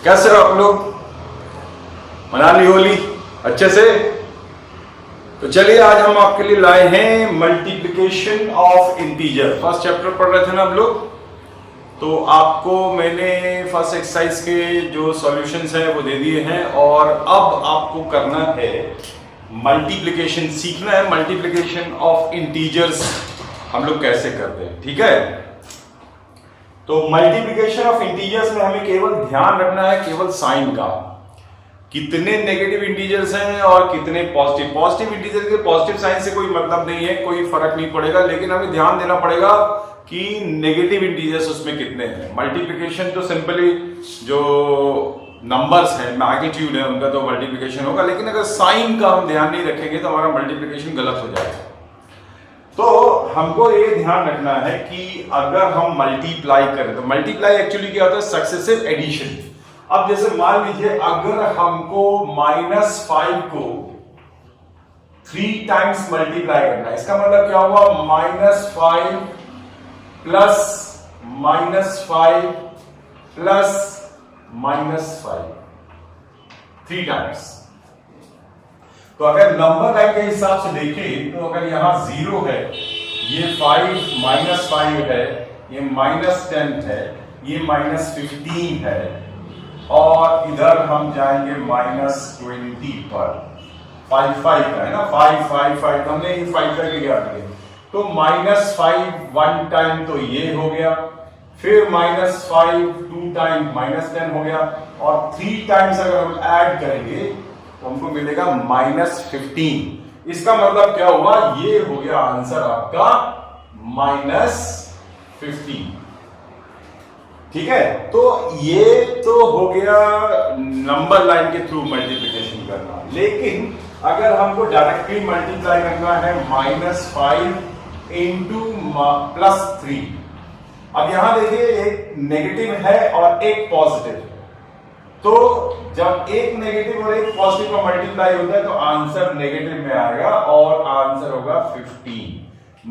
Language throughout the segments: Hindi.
कैसे हो आप लोग? मना ली होली अच्छे से? तो चलिए आज हम आपके लिए लाए हैं multiplication of integer. First chapter पढ़ रहे थे ना आप लोग, तो आपको मैंने फर्स्ट एक्सरसाइज के जो सॉल्यूशंस हैं वो दे दिए हैं और अब आपको करना है मल्टीप्लिकेशन, सीखना है मल्टीप्लिकेशन ऑफ इंटीजर्स हम लोग कैसे करते हैं। ठीक है, तो मल्टीप्लिकेशन ऑफ इंटीजर्स में हमें केवल ध्यान रखना है केवल साइन का, कितने नेगेटिव इंटीजर्स हैं और कितने पॉजिटिव। पॉजिटिव इंटीजर के पॉजिटिव साइन से कोई मतलब नहीं है, कोई फर्क नहीं पड़ेगा, लेकिन हमें ध्यान देना पड़ेगा कि नेगेटिव इंटीजर्स उसमें कितने हैं। मल्टीप्लिकेशन तो सिंपली जो नंबर्स हैं, मैग्नीट्यूड है, उनका तो मल्टीप्लिकेशन होगा, लेकिन अगर साइन का हम ध्यान नहीं रखेंगे तो हमारा मल्टीप्लिकेशन गलत हो जाएगा। तो हमको ये ध्यान रखना है कि अगर हम मल्टीप्लाई करें तो मल्टीप्लाई एक्चुअली क्या होता है, सक्सेसिव एडिशन। अब जैसे मान लीजिए अगर हमको -5 को 3 टाइम्स मल्टीप्लाई करना है, इसका मतलब क्या हुआ, -5 प्लस -5 प्लस -5 3 टाइम्स। तो अगर नंबर लाइन के हिसाब से देखें तो अगर यहां 0 है, ये 5 -5 है, ये -10 है, ये -15 है, और इधर हम जाएंगे -20 पर। 5 का है ना, 5 हमने 5 करके क्या किया, तो -5 1 टाइम तो ये हो गया, फिर -5 2 टाइम -10 हो गया, और 3 टाइम्स अगर हम ऐड करेंगे तो हमको मिलेगा -15। इसका मतलब क्या हुआ, ये हो गया आंसर आपका -15। ठीक है, तो ये तो हो गया नंबर लाइन के थ्रू मल्टीप्लिकेशन करना। लेकिन अगर हमको डायरेक्टली मल्टीप्लाई करना है -5 इंटू +3, अब यहां देखिए एक नेगेटिव है और एक पॉजिटिव है, तो जब एक नेगेटिव और एक पॉजिटिव का मल्टीप्लाई होता है तो आंसर नेगेटिव में आएगा और आंसर होगा 15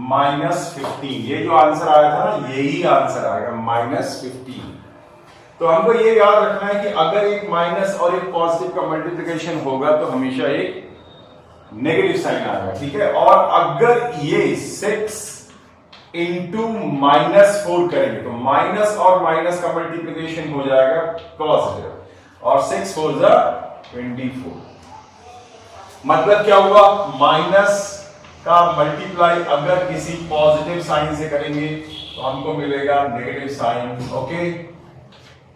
-15। ये जो आंसर आया था ना, यही आंसर आएगा -15। तो हमको ये याद रखना है कि अगर एक माइनस और एक पॉजिटिव का मल्टीप्लिकेशन होगा तो हमेशा एक नेगेटिव साइन आएगा। ठीक है, और अगर ये 6 इंटू -4 करेंगे तो माइनस और माइनस का मल्टीप्लिकेशन हो जाएगा पॉजिटिव, और 6 4 24। मतलब क्या हुआ, माइनस का मल्टीप्लाई अगर किसी पॉजिटिव साइन से करेंगे तो हमको मिलेगा नेगेटिव साइन। ओके,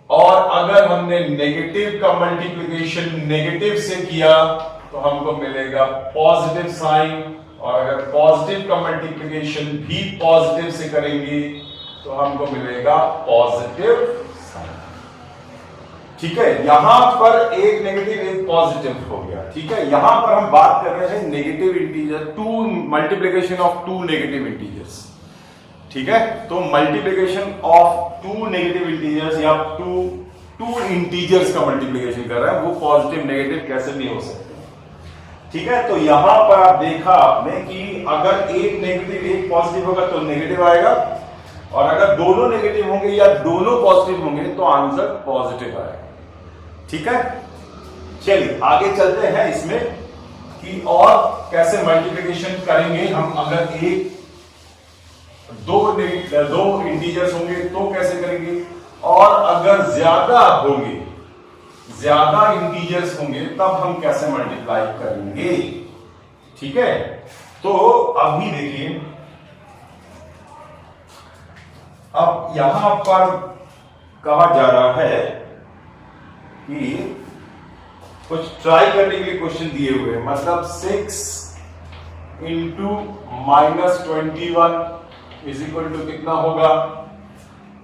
और अगर हमने नेगेटिव का मल्टीप्लिकेशन नेगेटिव से किया तो हमको मिलेगा पॉजिटिव साइन, और अगर पॉजिटिव का मल्टीप्लिकेशन भी पॉजिटिव से करेंगे तो हमको मिलेगा पॉजिटिव साइन। ठीक है, यहां पर एक नेगेटिव एक पॉजिटिव हो गया। ठीक है, यहां पर हम बात कर रहे हैं negative integer, 2 multiplication of 2 negative integers. ठीक है, तो मल्टीप्लिकेशन ऑफ 2 नेगेटिव इंटीजर्स या 2 इंटीजर्स का मल्टीप्लिकेशन कर रहा है, वो पॉजिटिव नेगेटिव कैसे नहीं हो सकते। ठीक है, तो यहां पर आप देखा आपने कि अगर एक नेगेटिव एक पॉजिटिव होगा तो नेगेटिव आएगा, और अगर दोनों नेगेटिव होंगे या दोनों पॉजिटिव होंगे तो आंसर पॉजिटिव आएगा। ठीक है, चलिए आगे चलते हैं इसमें कि और कैसे मल्टीप्लिकेशन करेंगे हम। अगर एक दो इंटीजर्स होंगे तो कैसे करेंगे, और अगर ज्यादा होंगे, ज्यादा इंटीजर्स होंगे तब हम कैसे मल्टीप्लाई करेंगे। ठीक है, तो अभी देखिए, अब यहां पर कहा जा रहा है कि कुछ ट्राई करने के लिए क्वेश्चन दिए हुए हैं, मतलब 6 इंटू -21 इज इक्वल टू कितना होगा।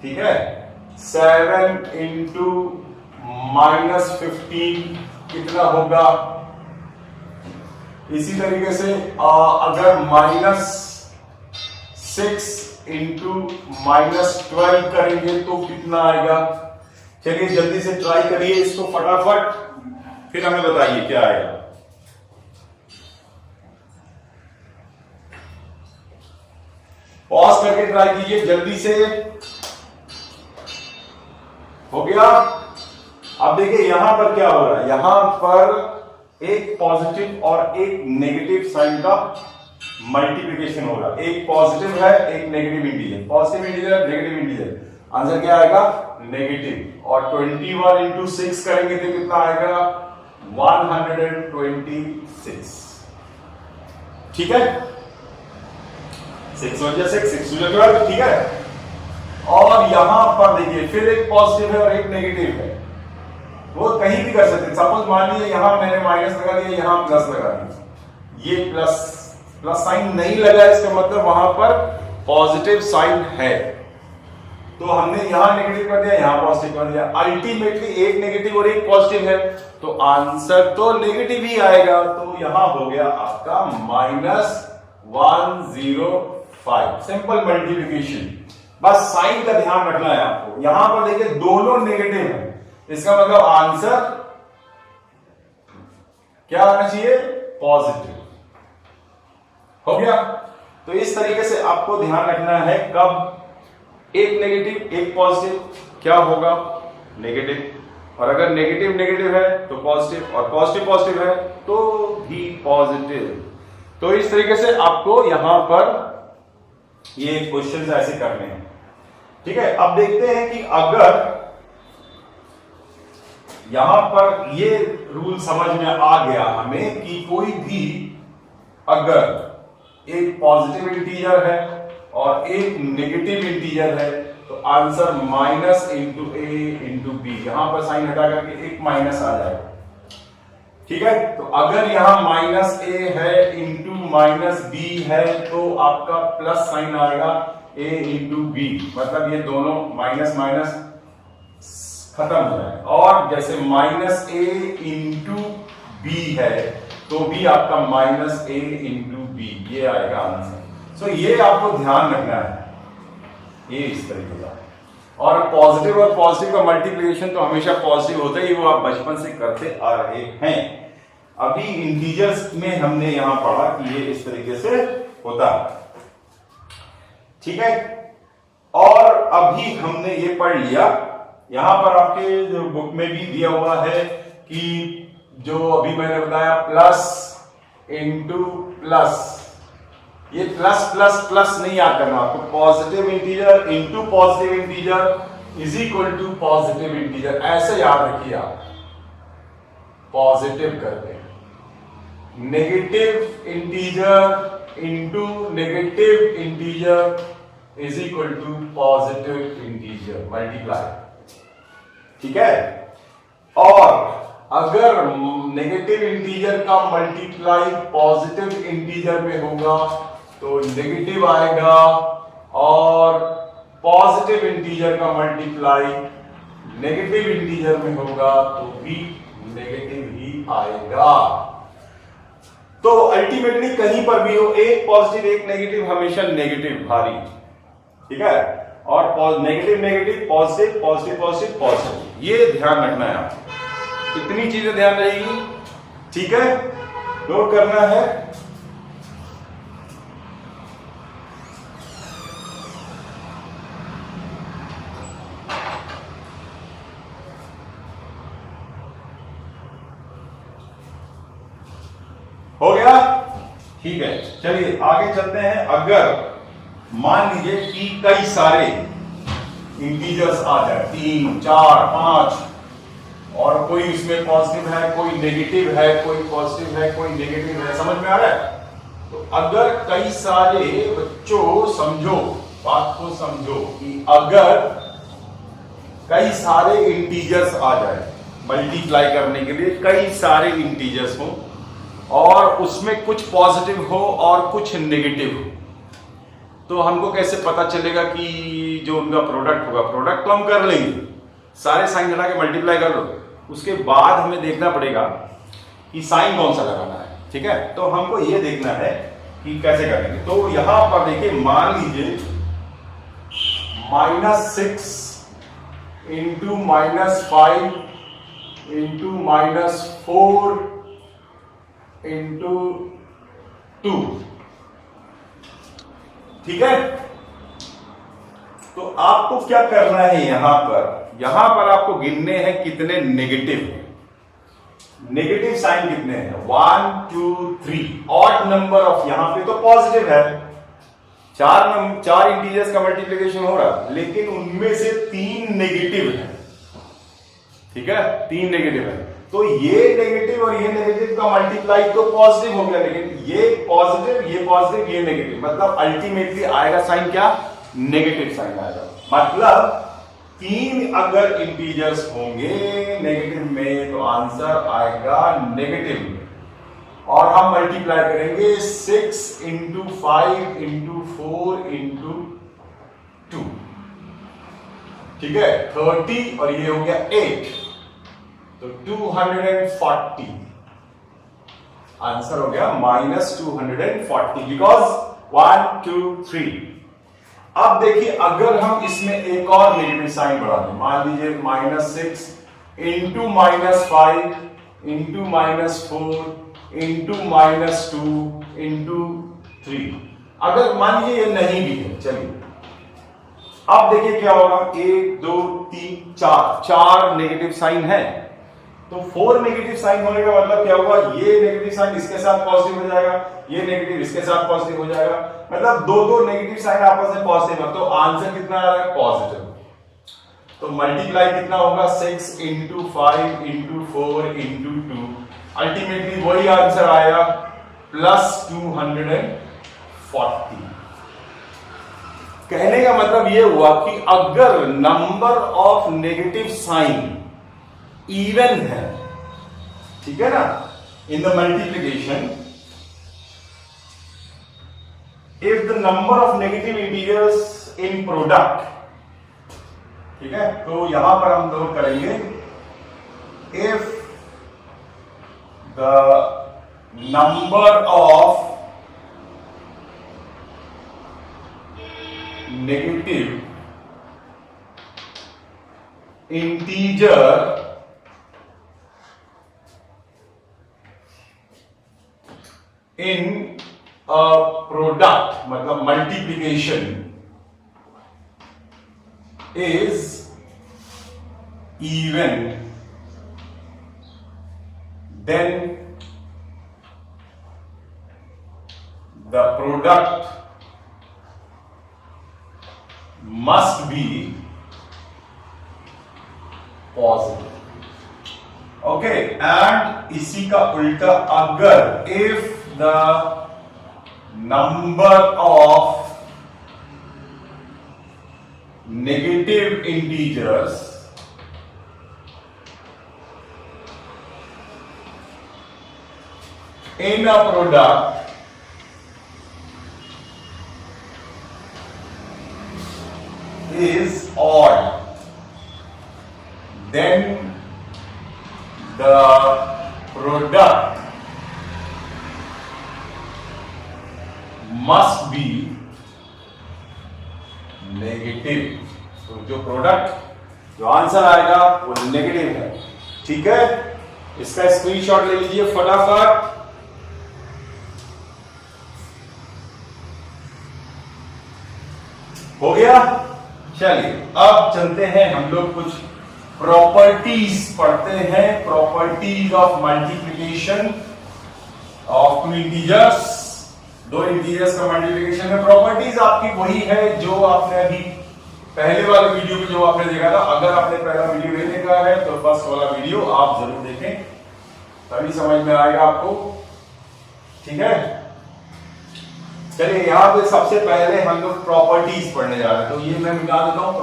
ठीक है, 7 इंटू -15 कितना होगा। इसी तरीके से अगर -6 इंटू -12 करेंगे तो कितना आएगा। चलिए जल्दी से ट्राई करिए इसको फटाफट, फिर हमें बताइए क्या आएगा। पॉज करके ट्राई कीजिए जल्दी से। हो गया, अब देखिए यहां पर क्या हो रहा है, यहां पर एक पॉजिटिव और एक नेगेटिव साइन का मल्टीप्लिकेशन होगा। एक पॉजिटिव है, एक negative integer, positive integer negative integer, answer क्या आएगा नेगेटिव। और 21 इंटू 6 करेंगे तो कितना आएगा 126। ठीक है, 6 वजह 6 12, ठीक है। और यहां पर देखिए फिर एक पॉजिटिव है और एक नेगेटिव है, वो कहीं भी कर सकते। सपोज मान लीजिए यहां मैंने माइनस लगा दिया, यहां प्लस लगा दिया, ये प्लस साइन नहीं लगा, इसका मतलब वहां पर पॉजिटिव साइन है। तो हमने यहां नेगेटिव कर दिया, यहां पॉजिटिव कर दिया, अल्टीमेटली एक नेगेटिव और एक पॉजिटिव है, तो आंसर तो नेगेटिव ही आएगा। तो यहां हो गया आपका -105। सिंपल मल्टीप्लिकेशन, बस साइन का ध्यान रखना है आपको। यहां पर देखिए दोनों नेगेटिव है, इसका मतलब आंसर क्या आना चाहिए पॉजिटिव। हो गया। तो इस तरीके से आपको ध्यान रखना है, कब एक नेगेटिव एक पॉजिटिव क्या होगा नेगेटिव, और अगर नेगेटिव नेगेटिव है तो पॉजिटिव, और पॉजिटिव पॉजिटिव है तो भी पॉजिटिव। तो इस तरीके से आपको यहां पर ये क्वेश्चन ऐसे करने हैं। ठीक है, अब देखते हैं कि अगर यहां पर ये रूल समझ में आ गया हमें कि कोई भी अगर एक पॉजिटिव इंटीजर है और एक नेगेटिव इंटीजर है तो आंसर माइनस इंटू ए इंटू बी, यहां पर साइन हटा करके एक माइनस आ जाएगा। ठीक है, तो अगर यहां माइनस ए है इंटू माइनस बी है तो आपका प्लस साइन आएगा ए इंटू बी, मतलब ये दोनों माइनस माइनस खत्म हो जाए। और जैसे माइनस ए इंटू बी है तो भी आपका माइनस ए इंटू बी, ये आएगा आंसर। सो ये आपको ध्यान रखना है, ये इस तरीके का। और पॉजिटिव और पॉजिटिव का मल्टीप्लिकेशन तो हमेशा पॉजिटिव होता ही, वो आप बचपन से करते आ रहे हैं। अभी इंटीजर्स में हमने यहां पढ़ा कि ये इस तरीके से होता है। ठीक है, और अभी हमने ये पढ़ लिया, यहां पर आपके जो बुक में भी दिया हुआ है कि जो अभी मैंने बताया प्लस इंटू प्लस, ये प्लस प्लस प्लस नहीं याद करना आपको, positive integer into positive integer is equal to positive integer, ऐसे याद रखिए आप। पॉजिटिव करते हैं, negative integer into negative integer is equal to positive integer, multiply. ठीक है, और अगर नेगेटिव इंटीजर का मल्टीप्लाई पॉजिटिव इंटीजर में होगा तो नेगेटिव आएगा, और पॉजिटिव इंटीजर का मल्टीप्लाई नेगेटिव इंटीजर में होगा तो भी नेगेटिव ही आएगा। तो अल्टीमेटली कहीं पर भी हो, एक पॉजिटिव एक नेगेटिव, हमेशा नेगेटिव भारी। ठीक है, और negative negative positive positive positive positive, ये ध्यान रखना है आपको। इतनी चीजें ध्यान रहेगी। ठीक है, नोट करना है। हो गया? ठीक है, चलिए आगे चलते हैं। अगर मान लीजिए कि कई सारे इंटीजर्स आ जाए, 3 4 5, और कोई इसमें पॉजिटिव है, कोई नेगेटिव है, कोई पॉजिटिव है, कोई नेगेटिव है, समझ में आ रहा है? तो अगर कई सारे बच्चों समझो, बात को समझो कि अगर कई सारे इंटीजर्स आ जाए, मल्टीप्लाई करने के लिए कई सारे इंटीजर्स हो और उसमें कुछ पॉजिटिव हो और कुछ नेगेटिव हो, तो हमको कैसे पता चलेगा कि जो उनका प्रोडक्ट होगा? प्रोडक्ट तो हम कर लेंगे, सारे साइन हटा के मल्टीप्लाई कर लो, उसके बाद हमें देखना पड़ेगा कि साइन कौन सा लगाना है। ठीक है, तो हमको ये देखना है कि कैसे करेंगे। तो यहां पर देखिए, मान लीजिए -6 इंटू -5 इंटू -4 इंटू 2। ठीक है, तो आपको क्या करना है, यहां पर आपको गिनने हैं कितने नेगेटिव साइन कितने हैं, 1 2 3 ऑड नंबर ऑफ, यहां पे तो पॉजिटिव है, चार इंटीजर्स का मल्टीप्लिकेशन हो रहा है, लेकिन उनमें से 3 नेगेटिव है। ठीक है, 3 नेगेटिव है, तो ये नेगेटिव और ये नेगेटिव का मल्टीप्लाई तो पॉजिटिव हो गया, लेकिन ये पॉजिटिव ये नेगेटिव, मतलब अल्टीमेटली आएगा साइन क्या, नेगेटिव साइन आएगा। मतलब 3 अगर इंटीजर्स होंगे नेगेटिव में तो आंसर आएगा नेगेटिव में, और हम मल्टीप्लाई करेंगे 6 इंटू 5 इंटू 4 इंटू 2, ठीक है, 30 और ये हो गया 8, तो 240 आंसर हो गया -240, बिकॉज 1 2 3। अब देखिए अगर हम इसमें एक और नेगेटिव साइन बढ़ा दें, मान लीजिए -6 इंटू -5 इंटू -4 इंटू -2 इंटू 3, अगर मान लीजिए ये नहीं भी है, चलिए अब देखिए क्या होगा, 1 2 3 4 नेगेटिव साइन है, तो 4 नेगेटिव साइन होने का मतलब क्या हुआ, ये नेगेटिव साइन इसके साथ पॉजिटिव हो जाएगा, ये नेगेटिव इसके साथ पॉजिटिव हो जाएगा, मतलब दो नेगेटिव साइन आपस में पॉजिटिव है, तो आंसर कितना आ रहा है, पॉजिटिव। तो मल्टीप्लाई कितना होगा, 6 इंटू 5 इंटू 4 इंटू 2, अल्टीमेटली वही आंसर आएगा +240। कहने का मतलब यह हुआ कि अगर number of negative sign even है, ठीक है ना, in the multiplication, if the number of negative integers in product, ठीक है, तो यहां पर हम लोग करेंगे, if the number of negative integer in a product, मतलब multiplication, is even, then the product must be positive. Okay, and इसी का उल्टा, अगर if the number of negative integers in a product is odd, then the product must be negative. तो जो प्रोडक्ट, जो आंसर आएगा वो नेगेटिव है। ठीक है, इसका स्क्रीनशॉट ले लीजिए फटाफट। हो गया, चलिए अब चलते हैं हम लोग कुछ प्रॉपर्टीज पढ़ते हैं। Properties of multiplication of two integers, दो इंटीजर्स का मल्टीप्लिकेशन में प्रॉपर्टीज आपकी वही है जो आपने अभी पहले वाले वीडियो में जो आपने देखा था। अगर आपने पहला वीडियो नहीं देखा है तो फर्स्ट वाला वीडियो आप जरूर देखें, तभी समझ में आएगा आपको। ठीक है, चलिए यहां पे सबसे पहले हम लोग प्रॉपर्टीज पढ़ने जा रहे हैं, तो ये मैं मिटा देता हूं।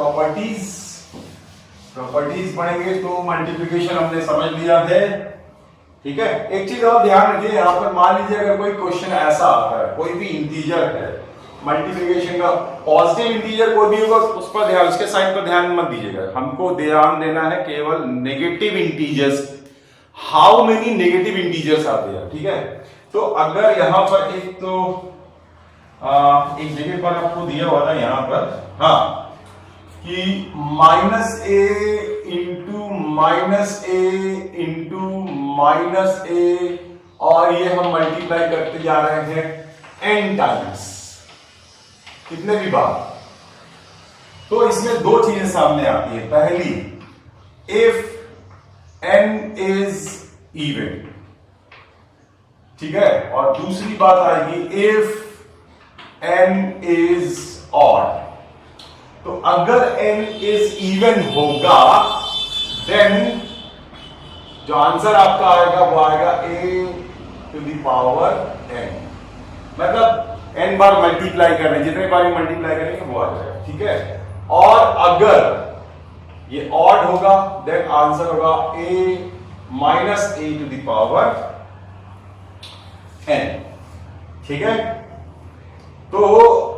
प्रॉपर्टीज पढ़ेंगे तो मल्टीप्लिकेशन हमने समझ लिया है। ठीक है, एक चीज और ध्यान रखिए, यहां पर मान लीजिए अगर कोई क्वेश्चन ऐसा आता है, कोई भी इंटीजर है मल्टीप्लिकेशन का, पॉजिटिव इंटीजर कोई भी होगा उस पर ध्यान, उसके साइन पर ध्यान मत दीजिएगा। हमको ध्यान देना है केवल negative integers, how many negative integers आते हैं। ठीक है, तो अगर यहां पर एक तो एक जगह पर आपको दिया हुआ था यहां पर, हाँ, कि -a into -a into -a, और ये हम मल्टीप्लाई करते जा रहे हैं n टाइम्स, कितने भी बार। तो इसमें दो चीजें सामने आती है। पहली, इफ n इज इवन, ठीक है, और दूसरी बात आएगी इफ n इज ऑड। तो अगर n इज इवन होगा देन जो आंसर आपका आएगा वो आएगा a to the power n, मतलब n बार मल्टीप्लाई कर रहे हैं, जितने बार मल्टीप्लाई करेंगे वो आ जाएगा, ठीक है। और अगर ये ऑड होगा देन आंसर होगा a minus a to the power n, ठीक है। तो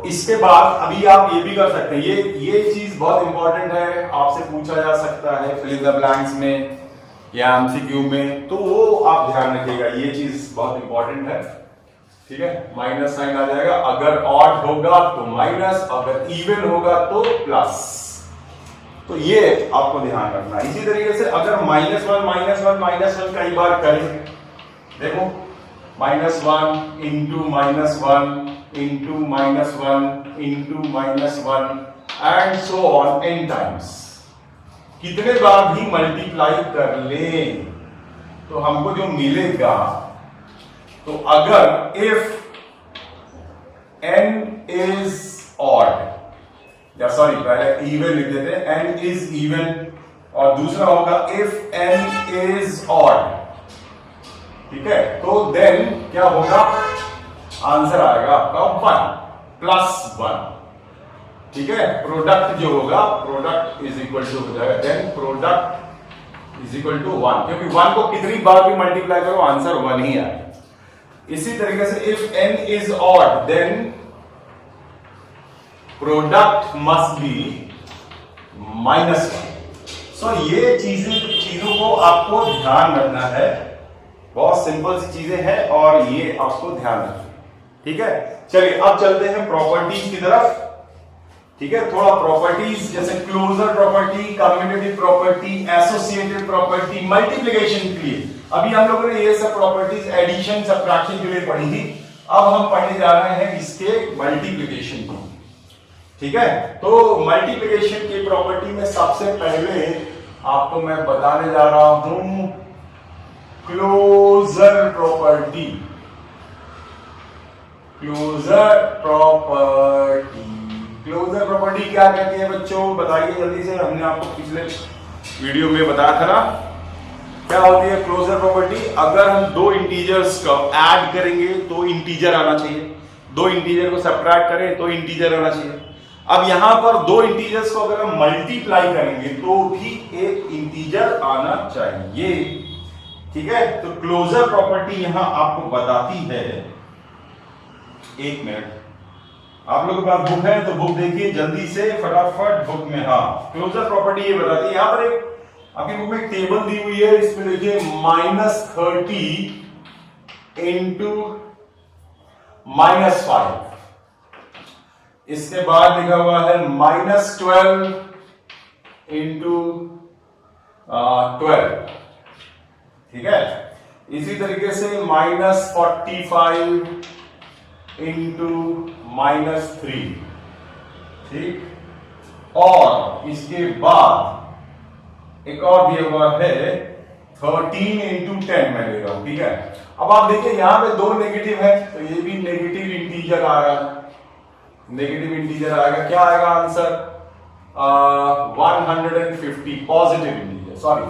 इसके बाद अभी आप ये भी कर सकते हैं, ये चीज बहुत इंपॉर्टेंट है, आपसे पूछा जा सकता है फिल इन द ब्लैंक्स में या एमसीक्यू में, तो वो आप ध्यान रखिएगा, ये चीज बहुत इंपॉर्टेंट है, ठीक है। माइनस साइन आ जाएगा, अगर ऑड होगा तो माइनस, अगर इवन होगा तो प्लस, तो ये आपको ध्यान रखना है। इसी तरीके से अगर माइनस वन कई बार करेंगे, देखो -1 into -1 into -1 into -1 and so on n times, कितने बार भी मल्टीप्लाई कर ले तो हमको जो मिलेगा, तो अगर इफ n इज ऑड, या सॉरी पहले इवन लिख देते हैं, n इज इवन, और दूसरा होगा इफ n इज ऑड, ठीक है। तो देन क्या होगा, आंसर आएगा आपका 1 प्लस 1, ठीक है। प्रोडक्ट जो होगा, प्रोडक्ट इज इक्वल टू हो जाएगा then product is equal to 1, क्योंकि 1 को कितनी बार भी मल्टीप्लाई करो आंसर 1 ही आएगा। इसी तरीके से if n is odd then product must be -1। So ये चीजों को आपको ध्यान रखना है, बहुत सिंपल सी चीजें हैं और ये आपको ध्यान रखना, ठीक है। चलिए अब चलते हैं प्रॉपर्टीज की तरफ, ठीक है। थोड़ा प्रॉपर्टीज जैसे closure property, commutative property, associated property, multiplication के लिए अभी हम लोगों ने ये सब प्रॉपर्टीज एडिशन सब्ट्रैक्शन के लिए पढ़ी थी। अब हम पढ़ने जा रहे हैं इसके मल्टीप्लिकेशन को, ठीक है। तो मल्टीप्लिकेशन की प्रॉपर्टी में सबसे पहले आपको मैं बताने जा रहा हूं क्लोजर प्रॉपर्टी। क्लोजर प्रॉपर्टी क्या कहती है बच्चों, बताइए जल्दी से, हमने आपको पिछले वीडियो में बताया था ना क्या होती है क्लोजर प्रॉपर्टी। अगर हम दो इंटीजर्स को ऐड करेंगे तो इंटीजर आना चाहिए, दो इंटीजर को सब्ट्रैक्ट करें तो इंटीजर आना चाहिए। अब यहां पर दो इंटीजर्स को अगर हम मल्टीप्लाई करेंगे तो भी एक इंटीजर आना चाहिए, ठीक है। तो क्लोजर प्रॉपर्टी यहां आपको बताती है, एक मिनट, आप लोगों के पास बुक है तो बुक देखिए जल्दी से फटाफट बुक में। हाँ, क्लोजर प्रॉपर्टी ये बताती है, यहां पर एक आपकी बुक में एक टेबल दी हुई है, इसमें देखिए -30 इंटू -5, इसके बाद लिखा हुआ है -12 इंटू 12, ठीक है। इसी तरीके से -45 इंटू -3, ठीक। और इसके बाद एक और दिया हुआ है 13 इंटू 10 मैं ले रहा हूं, ठीक है। अब आप देखिए यहां पे दो नेगेटिव है तो ये भी नेगेटिव इंटीजर आ रहा है, नेगेटिव इंटीजर आएगा, क्या आएगा answer 150 positive integer, sorry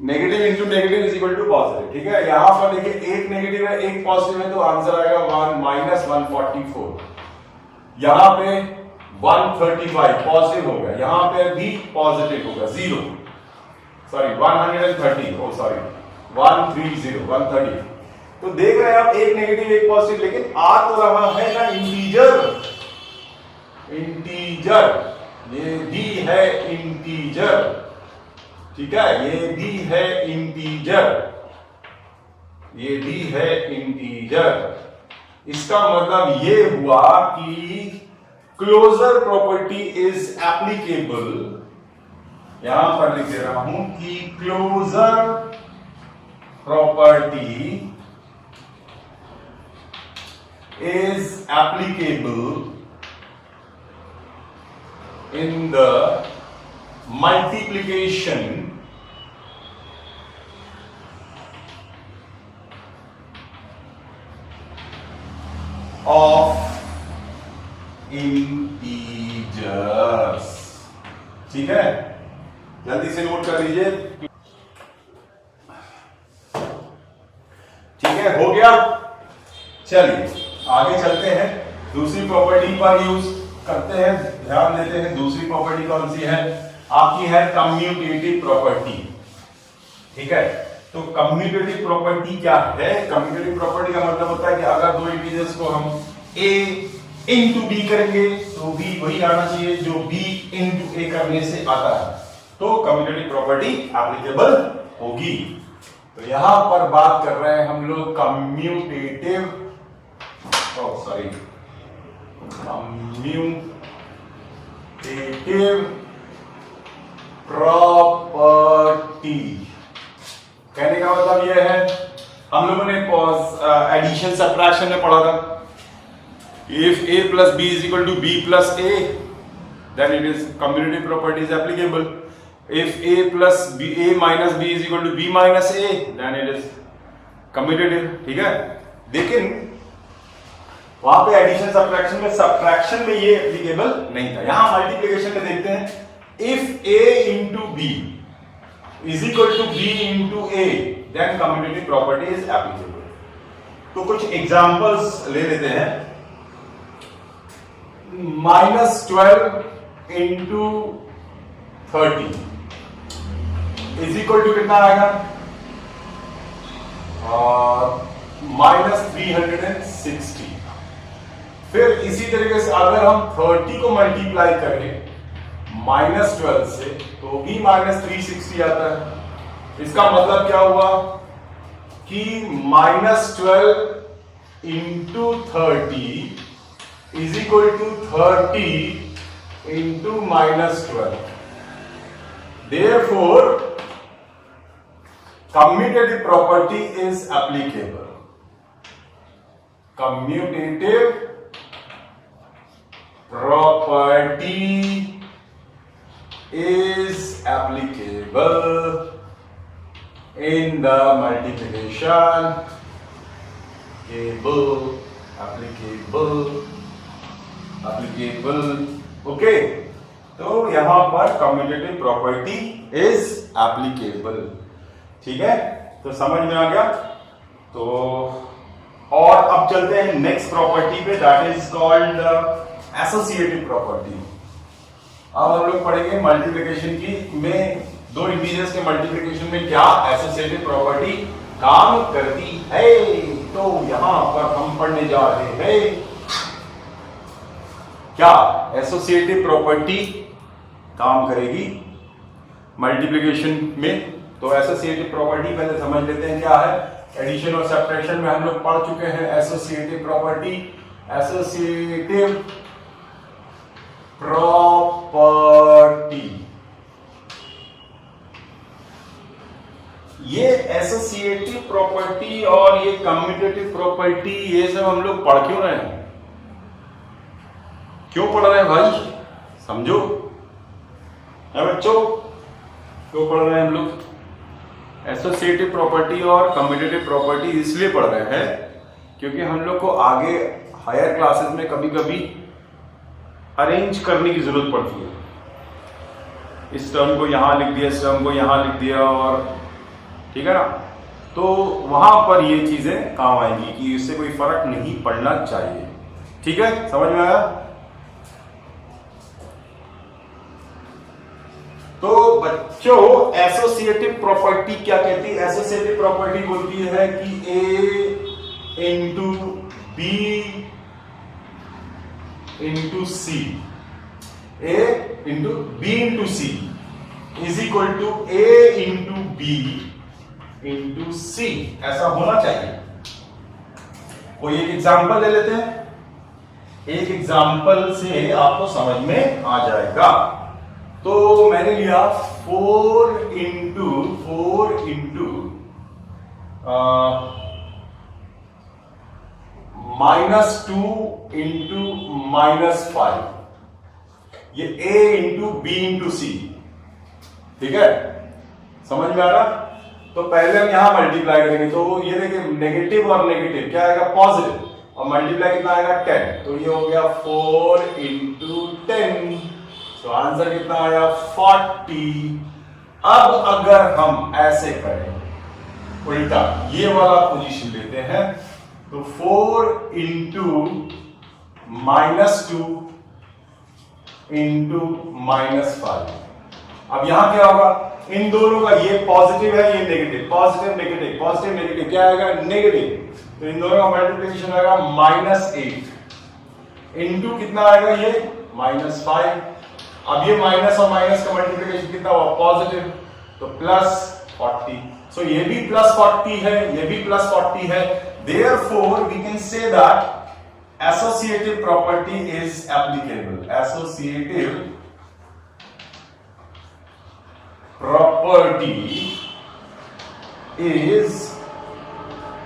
negative into negative is equal to positive, ठीक है। यहां पर देखिए एक नेगेटिव है एक पॉजिटिव है तो आंसर आएगा 144। यहां पे 135 पॉजिटिव होगा, यहां पे भी पॉजिटिव होगा 0, सॉरी 130, ओ सॉरी 130। तो देख रहे हैं आप एक नेगेटिव एक पॉजिटिव, लेकिन आ तो रहा है ना इंटीजर, ये भी है इंटीजर, ठीक है, ये भी है इंटीजर। इसका मतलब ये हुआ कि क्लोजर प्रॉपर्टी इज एप्लीकेबल, यहां पर लिख दे रहा हूं कि closure property is applicable in the multiplication of integers। ठीक है, जल्दी से नोट कर लीजिए। ठीक है, हो गया। चलिए आगे चलते हैं, दूसरी प्रॉपर्टी पर यूज करते हैं, ध्यान देते हैं। दूसरी प्रॉपर्टी कौन सी है आपकी? है कम्यूटेटिव प्रॉपर्टी। ठीक है, तो कम्यूटेटिव प्रॉपर्टी क्या है? कम्यूटेटिव प्रॉपर्टी का मतलब होता है कि अगर दो इंटीजर्स को हम a इंटू बी करेंगे तो b वही आना चाहिए जो b इंटू a करने से आता है, तो कम्यूटेटिव प्रॉपर्टी एप्लीकेबल होगी। तो यहां पर बात कर रहे हैं हम लोग कम्यूटेटिव प्रॉपर्टी। कहने का मतलब यह है, हम लोगों ने एडिशन सब्ट्रैक्शन में पढ़ा था, if a plus b is equal to b plus a, then it is commutative property is applicable. If a plus b, a minus b is equal to b minus a, then it is commutative। ठीक है, लेकिन वहां पे एडिशन सब्ट्रैक्शन में ये एप्लीकेबल नहीं था। यहां मल्टीप्लिकेशन में देखते हैं, if a into b is equal to b into a, then commutative property is applicable। तो कुछ एग्जांपल्स ले लेते हैं। -12 into 30 इज इक्वल टू कितना आएगा? -360। फिर इसी तरीके से अगर हम 30 को मल्टीप्लाई करें -12 से तो भी -360 आता है। इसका मतलब क्या हुआ कि -12 into 30 is equal to 30 into -12। Therefore, commutative property is applicable। Commutative property is applicable in the multiplication applicable। Okay, तो यहां पर कम्यूटेटिव प्रॉपर्टी इज एप्लीकेबल। ठीक है, तो समझ में आ गया। तो और अब चलते हैं नेक्स्ट प्रॉपर्टी पे, that is called associative property. अब हम लोग पढ़ेंगे मल्टीप्लिकेशन की में दो इंटीजर्स के मल्टीप्लिकेशन में क्या एसोसिएटिव प्रॉपर्टी काम करती है। तो यहां पर हम पढ़ने जा रहे हैं क्या एसोसिएटिव प्रॉपर्टी काम करेगी मल्टीप्लिकेशन में। तो एसोसिएटिव प्रॉपर्टी पहले समझ लेते हैं क्या है। एडिशन और सब्ट्रैक्शन में हम लोग पढ़ चुके हैं एसोसिएटिव प्रॉपर्टी। एसोसिएटिव प्रॉपर्टी, ये एसोसिएटिव प्रॉपर्टी और ये कम्यूटेटिव प्रॉपर्टी, ये सब हम लोग पढ़ क्यों रहे हैं? क्यों पढ़ रहे हैं भाई? समझो बच्चों, क्यों पढ़ रहे हैं हम लोग? एसोसिएटिव प्रॉपर्टी और कम्यूटेटिव प्रॉपर्टी इसलिए पढ़ रहे हैं क्योंकि हम लोग को आगे हायर क्लासेस में कभी कभी अरेंज करने की जरूरत पड़ती है। इस टर्म को यहां लिख दिया, इस टर्म को यहां लिख दिया, और ठीक है ना, तो वहां पर ये चीजें काम आएंगी कि इससे कोई फर्क नहीं पड़ना चाहिए। ठीक है, समझ में आया? तो बच्चों एसोसिएटिव प्रॉपर्टी क्या कहती है? एसोसिएटिव प्रॉपर्टी बोलती है कि A into B into C, A into B into C is equal to A into B into C, ऐसा होना चाहिए। कोई एक एग्जांपल ले लेते हैं, एक एग्जांपल से आपको समझ में आ जाएगा। तो मैंने लिया 4 इंटू -2 इंटू -5 ये a इंटू बी इंटू सी, ठीक है, समझ में आ रहा? तो पहले हम यहां मल्टीप्लाई करेंगे, तो ये देखिए नेगेटिव और नेगेटिव क्या आएगा, पॉजिटिव, और मल्टीप्लाई कितना आएगा 10, तो ये हो गया 4 इंटू 10, तो आंसर कितना आया 40। अब अगर हम ऐसे करें उल्टा, ये वाला पोजीशन लेते हैं, तो 4 इंटू -2 इंटू -5, अब यहां क्या होगा, इन दोनों का ये पॉजिटिव है ये negative, positive negative positive negative क्या आएगा, नेगेटिव, तो इन दोनों का मल्टीप्लिकेशन आएगा -8 इंटू कितना आएगा ये -5, अब ये माइनस और माइनस का मल्टीप्लिकेशन कितना हुआ, पॉजिटिव, तो +40, सो ये भी +40 है, ये भी +40 है, therefore we can say that associative property is applicable, associative property is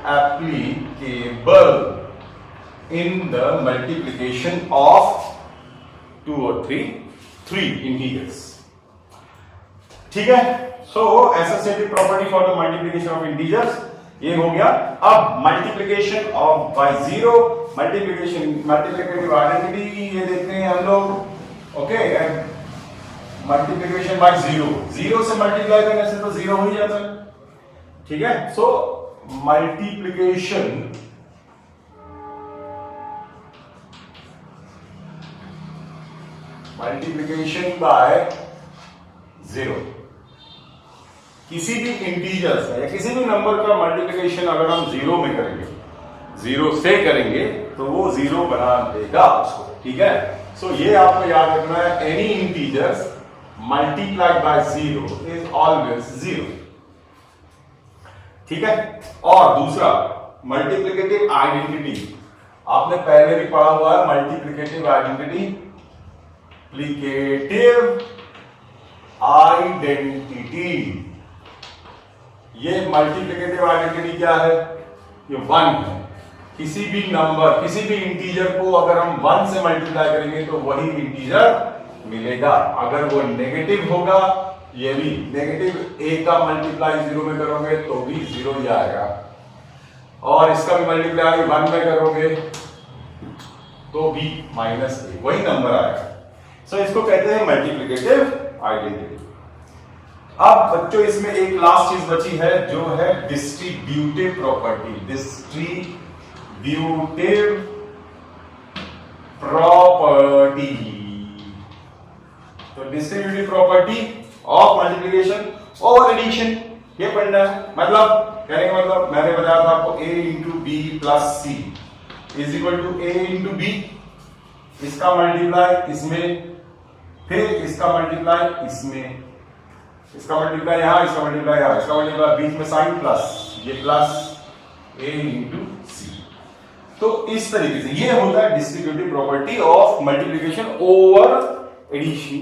applicable in the multiplication of 2 or 3 integers, ठीक है। So associative property for the multiplication of integers ये हो गया। अब multiplication of by zero, multiplicative identity ये देखते हैं हम लोग, okay, multiplication by zero, zero से मल्टीप्लाई करने से तो जीरो हो ही जाता है, ठीक है। सो मल्टीप्लिकेशन बाय जीरो, किसी भी इंटीजर्स का या किसी भी नंबर का मल्टीप्लिकेशन अगर हम जीरो में करेंगे, जीरो से करेंगे, तो वो जीरो बना देगा उसको, ठीक है। सो ये आपको याद रखना है, any integers multiplied by zero is always zero, ठीक है। और दूसरा मल्टीप्लिकेटिव आइडेंटिटी, आपने पहले भी पढ़ा हुआ है मल्टीप्लिकेटिव आइडेंटिटी, ये मल्टीप्लिकेटिव आइडेंटिटी क्या है, ये 1 है। किसी भी नंबर, किसी भी इंटीजर को अगर हम 1 से मल्टीप्लाई करेंगे तो वही इंटीजर मिलेगा, अगर वो नेगेटिव होगा, ये भी नेगेटिव, ए का मल्टीप्लाई 0 में करोगे तो भी 0 ही आएगा, और इसका भी मल्टीप्लाई 1 में करोगे तो भी -a, वही नंबर आएगा। सो इसको कहते हैं मल्टीप्लिकेटिव आइडेंटिटी। अब बच्चों इसमें एक लास्ट चीज बची है जो है डिस्ट्रीब्यूटिव प्रॉपर्टी, डिस्ट्रीब्यूटिव प्रॉपर्टी। तो distributive property of multiplication over addition, ये पढ़ना है। मतलब कहने का मतलब मैंने बताया था आपको a into b plus c is equal to a into b, इसका मल्टीप्लाई इसमें, फिर इसका मल्टीप्लाई इसमें, इसका मल्टीप्लाई यहां, इसका मल्टीप्लाई यहां, इसका मल्टीप्लाई बीच में साइन प्लस, ये प्लस a इंटू सी। तो इस तरीके से ये होता है distributive property of multiplication over addition,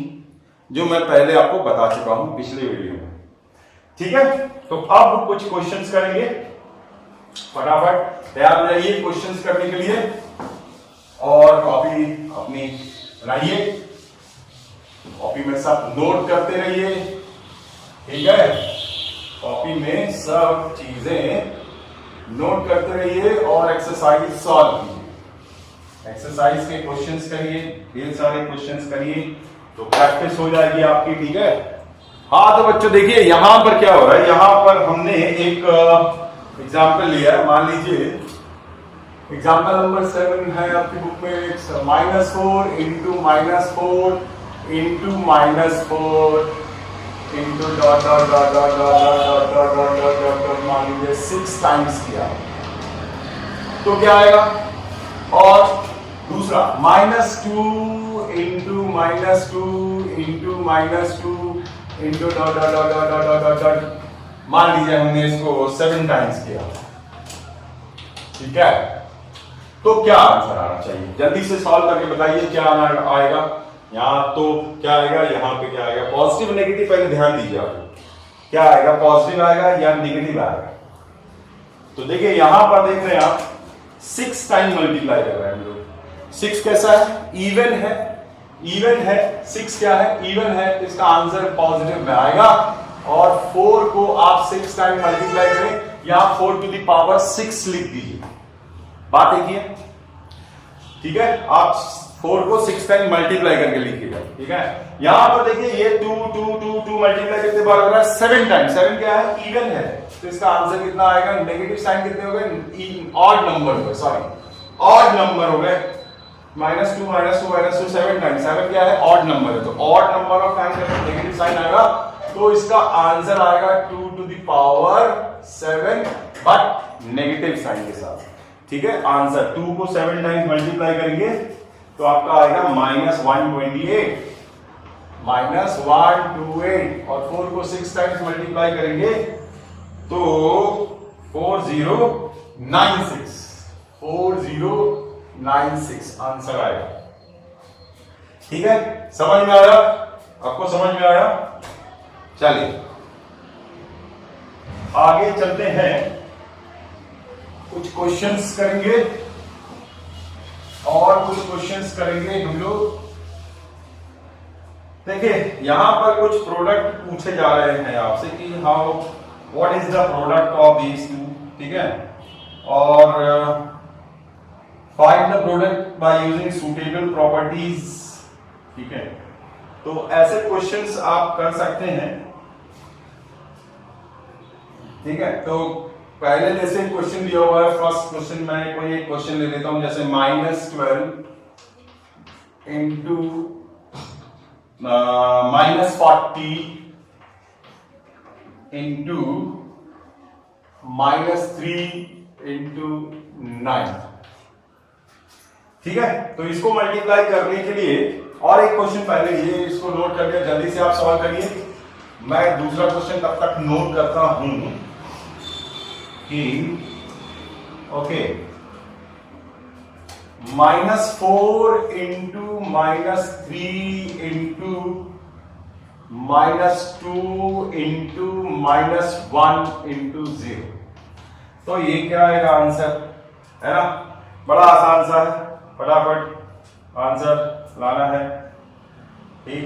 जो मैं पहले आपको बता चुका हूं पिछले वीडियो में, ठीक है। तो अब कुछ क्वेश्चंस करेंगे, फटाफट तैयार हो जाइए क्वेश्चंस करने के लिए, और कॉपी अपनी बनाइए, कॉपी में सब नोट करते रहिए, ठीक है। कॉपी में सब चीजें नोट करते रहिए और एक्सरसाइज सॉल्व कीजिए, एक्सरसाइज के क्वेश्चंस करिए, ढेर सारे क्वेश्चंस करिए, तो प्रैक्टिस हो जाएगी आपकी, ठीक है। हाँ तो बच्चों देखिए यहां पर क्या हो रहा है, यहां पर हमने एक एग्जाम्पल लिया है, मान लीजिए एग्जाम्पल नंबर 7 है आपकी बुक में, -4 into -4 into -4 into dot dot dot dot dot dot dot dot dot dot dot मान लीजिए 6 टाइम्स किया तो क्या आएगा। और दूसरा -2 into -2 into -2 into dot dot dot dot dot dot dot, मान लीजिए हमने इसको 7 टाइम्स किया, ठीक है। तो क्या आंसर आना चाहिए, जल्दी से सॉल्व करके बताइए क्या आएगा। यहां तो क्या आएगा, यहां पे क्या आएगा, पॉजिटिव नेगेटिव पहले ध्यान दीजिए आप, क्या आएगा, पॉजिटिव आएगा या नेगेटिव आएगा। तो देखिए यहां पर देख रहे हैं आप 6 टाइम मल्टीप्लाई कर रहे हैं हम लोग, 6 कैसा है, इवन है, इवन है, 6 क्या है, इवन है, तो इसका आंसर पॉजिटिव में आएगा। और 4 को आप 6 टाइम मल्टीप्लाई करें, यहां 4 टू द पावर 6 लिख दीजिए। बात एक ही है, ठीक है। आप 4 को 6 टाइम मल्टीप्लाई करके लिखिएगा, ठीक है। यहां पर देखिए ये 2 2 2 2 मल्टीप्लाई कितने बार हो रहा है, 7 टाइम। 7 क्या है, इवन है, तो इसका आंसर कितना आएगा, नेगेटिव साइन कितने हो गए, ऑड नंबर हो गए, सॉरी ऑड नंबर हो गए, -2 -2 -2 7 टाइम। 7 क्या है, ऑड नंबर है, तो ऑड नंबर ऑफ टाइम जब नेगेटिव साइन आएगा तो इसका आंसर आएगा 2 to the power 7 but negative sign के साथ, ठीक है। आंसर 2 को 7 टाइम्स मल्टीप्लाई करेंगे तो आपका आएगा -128 -128, और 4 को 6 टाइम्स मल्टीप्लाई करेंगे तो 4096 4096 आंसर आएगा, ठीक है। समझ में आया आपको, समझ में आया। चलिए आगे चलते हैं, कुछ क्वेश्चंस करेंगे और कुछ क्वेश्चंस करेंगे हम लोग। देखिए यहां पर कुछ प्रोडक्ट पूछे जा रहे हैं आपसे कि how what is the product of these two, ठीक है, और find the product by using suitable properties, ठीक है। तो ऐसे क्वेश्चंस आप कर सकते हैं, ठीक है। तो पहले जैसे क्वेश्चन दिया हुआ है, फर्स्ट क्वेश्चन मैं कोई एक क्वेश्चन ले लेता हूं, जैसे -12 इंटू -40 इंटू -3 इंटू 9, ठीक है। तो इसको मल्टीप्लाई करने के लिए और एक क्वेश्चन पहले ये इसको नोट कर लिया, जल्दी से आप सॉल्व करिए, मैं दूसरा क्वेश्चन तब तक नोट करता हूं कि okay, -4 into -3 into -2 into -1 into 0, तो ये क्या आएगा आंसर, है ना। बड़ा आसान सा है, फटाफट आंसर लाना है, ठीक।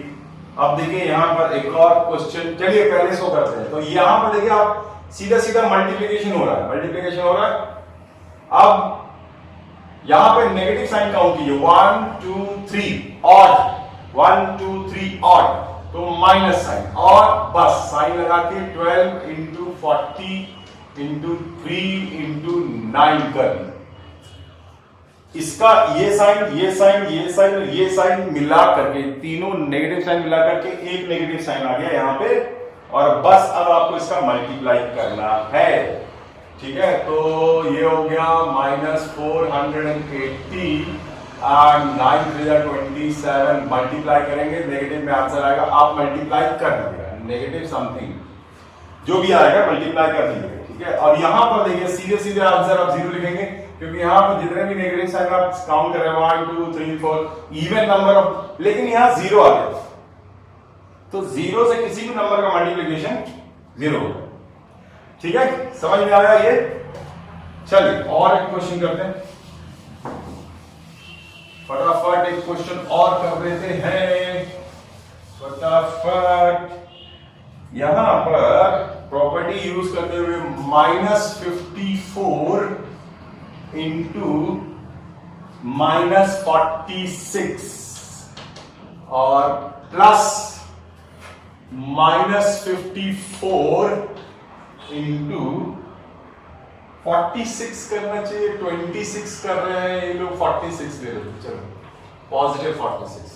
अब देखिए यहां पर एक और क्वेश्चन, चलिए पहले इसको करते हैं। तो यहां पर देखिए आप सीधा सीधा मल्टीप्लिकेशन हो रहा है, मल्टीप्लिकेशन हो रहा है। अब यहां पे नेगेटिव साइन काउंट कीजिए, 1 2 3 ऑड, 1 2 3 ऑड, तो माइनस साइन, और बस साइन लगा के 12 इंटू 40 इंटू 3 इंटू 9 कर, इसका ये साइन ये साइन ये साइन और ये साइन मिला करके, तीनों नेगेटिव साइन मिला करके एक नेगेटिव साइन आ गया यहां पे, और बस अब आपको इसका मल्टीप्लाई करना है, ठीक है। तो ये हो गया -480 एंड 9 3 27, मल्टीप्लाई करेंगे, नेगेटिव में आंसर आएगा, आप मल्टीप्लाई कर दीजिएगा, नेगेटिव समथिंग जो भी आएगा मल्टीप्लाई कर दीजिएगा, ठीक है। और यहां पर देखिए सीधे सीधे आंसर आप 0 लिखेंगे, क्योंकि यहां पर जितने भी नेगेटिव साइन आप काउंट कर रहे हैं 1 2 3 4 इवन नंबर ऑफ, लेकिन यहां 0 आ गया, तो 0 से किसी भी नंबर का मल्टीप्लिकेशन 0 होगा, ठीक है। समझ में आया ये। चलिए और एक क्वेश्चन करते हैं, फटाफट एक क्वेश्चन और कर देते हैं फटाफट। यहां पर प्रॉपर्टी यूज करते हुए -54 इंटू -46 और प्लस -54 इंटू 46 करना चाहिए, 26 कर रहे हैं ये लोग, 46 ले रहे, चलो पॉजिटिव 46।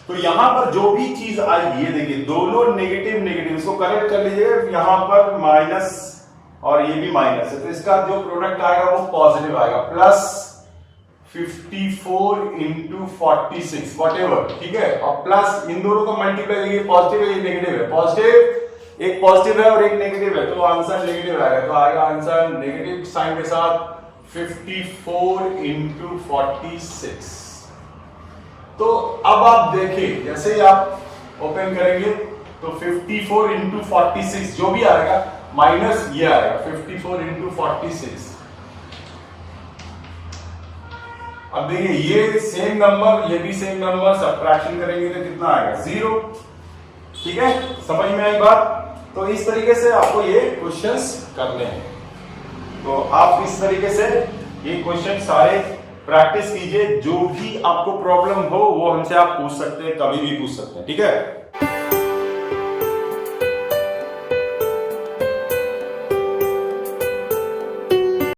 तो यहां पर जो भी चीज आई, ये देखिए दोनों नेगेटिव नेगेटिव, इसको करेक्ट कर लीजिए, यहां पर माइनस और ये भी माइनस है, तो इसका जो प्रोडक्ट आएगा वो पॉजिटिव आएगा, +54 इंटू 46 वॉटेवर, ठीक है। और प्लस इन दोनों को मल्टीप्लाई करिए, पॉजिटिव है ये नेगेटिव है, पॉजिटिव एक पॉजिटिव है और एक नेगेटिव है, तो आंसर नेगेटिव आएगा, तो आएगा आंसर नेगेटिव साइन के साथ 54 इंटू 46। तो अब आप देखिए, जैसे ही आप ओपन करेंगे तो 54 इंटू 46 जो भी आएगा माइनस ये आएगा 54 इंटू 46, अब देखिए ये सेम नंबर, ये भी सेम नंबर, सब्ट्रैक्शन करेंगे तो कितना आएगा? 0। ठीक है, समझ में आई बात? तो इस तरीके से आपको ये क्वेश्चंस करने हैं। तो आप इस तरीके से ये क्वेश्चन सारे प्रैक्टिस कीजिए। जो भी आपको प्रॉब्लम हो वो हमसे आप पूछ सकते हैं, कभी भी पूछ सकते हैं। ठीक है।